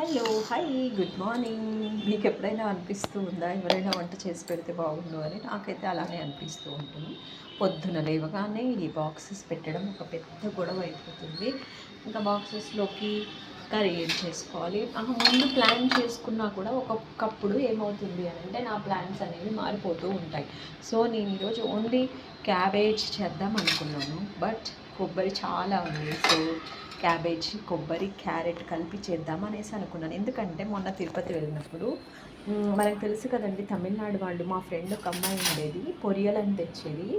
Hello hi good morning. మీకు ఎప్పుడైనా అనిపిస్తూ ఉందా ఎవరైనా వంట చేసి పెడితే బాగుండు అని? నాకైతే అలానే అనిపిస్తూ ఉంటుంది. పొద్దున లేవగానే ఈ బాక్సెస్ పెట్టడం ఒక పెద్ద గొడవ అయిపోతుంది. ఇంకా బాక్సెస్లోకి కర్రీ ఏం చేసుకోవాలి ముందు ప్లాన్ చేసుకున్నా కూడా ఒక్కొక్కప్పుడు ఏమవుతుంది అని అంటే నా ప్లాన్స్ అనేవి మారిపోతూ ఉంటాయి. సో నేను ఈరోజు ఓన్లీ క్యాబేజ్ చేద్దాం అనుకున్నాను, బట్ కొబ్బరి చాలా ఉంది. సో క్యాబేజ్, కొబ్బరి, క్యారెట్ కలిపి చేద్దాం అనేసి అనుకున్నాను. ఎందుకంటే మొన్న తిరుపతి వెళ్ళినప్పుడు మనకు తెలుసు కదండి, తమిళనాడు వాళ్ళు, మా ఫ్రెండ్ ఒక అమ్మాయి ఉండేది, పొరియల్ అని తెచ్చేది,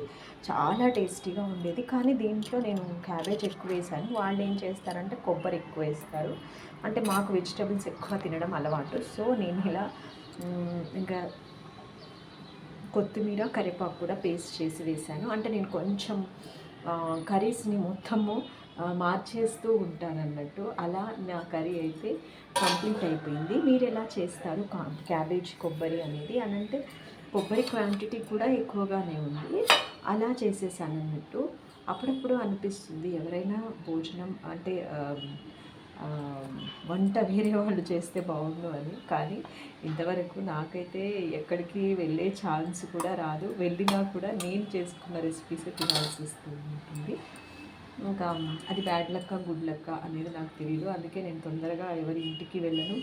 చాలా టేస్టీగా ఉండేది. కానీ దీంట్లో నేను క్యాబేజ్ ఎక్కువ వేసాను, వాళ్ళు ఏం చేస్తారంటే కొబ్బరి ఎక్కువ వేస్తారు. అంటే మాకు వెజిటబుల్స్ ఎక్కువ తినడం అలవాటు. సో నేను ఇలా ఇంకా కొత్తిమీర, కరివేపాకు కూడా పేస్ట్ చేసి వేశాను. అంటే నేను కొంచెం కర్రీస్ని మొత్తము మార్చేస్తూ ఉంటానన్నట్టు. అలా నా కర్రీ అయితే కంప్లీట్ అయిపోయింది. మీరు ఎలా చేస్తారు క్యాబేజ్ కొబ్బరి అనేది అని అంటే కొబ్బరి క్వాంటిటీ కూడా ఎక్కువగానే ఉంది. అలా చేసేసాను అన్నట్టు. అప్పుడప్పుడు అనిపిస్తుంది ఎవరైనా భోజనం అంటే వంట వేరే వాళ్ళు చేస్తే బాగుండు అని. కానీ ఇంతవరకు నాకైతే ఎక్కడికి వెళ్ళే ఛాన్స్ కూడా రాదు. వెళ్ళినా కూడా నేను చేసుకున్న రెసిపీస్ తినాల్సి వస్తూ ఉంటుంది. ఇంకా అది బ్యాడ్ లక్క గుడ్ లక్క అనేది నాకు తెలియదు. అందుకే నేను తొందరగా ఎవరి ఇంటికి వెళ్ళను.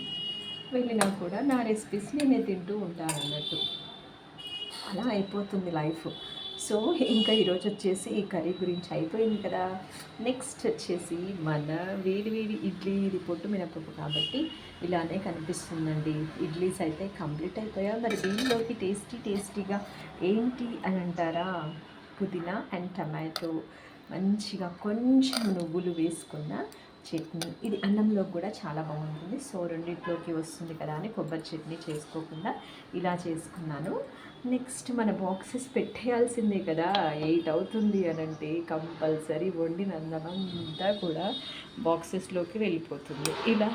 వెళ్ళినా కూడా నా రెసిపీస్ నేనే తింటూ ఉంటాను అన్నట్టు. అలా అయిపోతుంది లైఫ్. సో ఇంకా ఈరోజు వచ్చేసి ఈ కర్రీ గురించి అయిపోయింది కదా. నెక్స్ట్ వచ్చేసి మన వేడి వేడి ఇడ్లీ. ఇది పొట్టు మినపప్పు కాబట్టి ఇలానే కనిపిస్తుందండి. ఇడ్లీస్ అయితే కంప్లీట్ అయిపోయా. మరి దీనిలోకి టేస్టీగా ఏంటి అని అంటారా, పుదీనా అండ్ టమాటో, మంచిగా కొంచెం నువ్వులు వేసుకున్న చట్నీ. ఇది అన్నంలో కూడా చాలా బాగుంటుంది. సో రెండింటిలోకి వస్తుంది కదా అని కొబ్బరి చట్నీ చేసుకోకుండా ఇలా చేసుకున్నాను. నెక్స్ట్ మన బాక్సెస్ పెట్టేయాల్సిందే కదా. 8 అవుతుంది అని అంటే కంపల్సరీ వండిన అన్నమంతా కూడా బాక్సెస్లోకి వెళ్ళిపోతుంది. ఇలా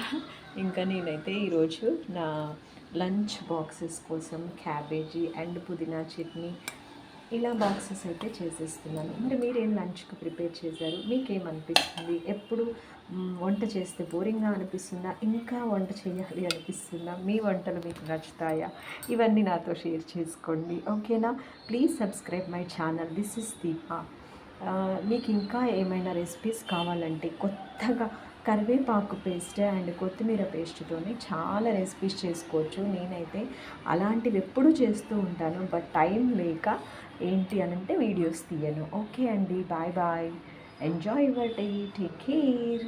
ఇంకా నేనైతే ఈరోజు నా లంచ్ బాక్సెస్ కోసం క్యాబేజీ అండ్ పుదీనా చట్నీ ఇలా బాక్సెస్ అయితే చేసేస్తున్నాను. మరి మీరేం లంచ్కి ప్రిపేర్ చేశారు? మీకేమనిపిస్తుంది? ఎప్పుడు వంట చేస్తే బోరింగ్గా అనిపిస్తుందా, ఇంకా వంట చేయాలి అనిపిస్తుందా, మీ వంటలు మీకు నచ్చుతాయా? ఇవన్నీ నాతో షేర్ చేసుకోండి, ఓకేనా? Please subscribe my channel. This is Deepa. మీకు ఇంకా ఏమైనా రెసిపీస్ కావాలంటే కొత్తగా కరివేపాకు పేస్ట్ అండ్ కొత్తిమీర పేస్ట్తోని చాలా రెసిపీస్ చేసుకోవచ్చు. నేనైతే అలాంటివి ఎప్పుడూ చేస్తూ ఉంటాను, బట్ టైం లేక ఏంటి అనంటే వీడియోస్ తీయను. ఓకే అండి, bye bye. Enjoy your day, take care.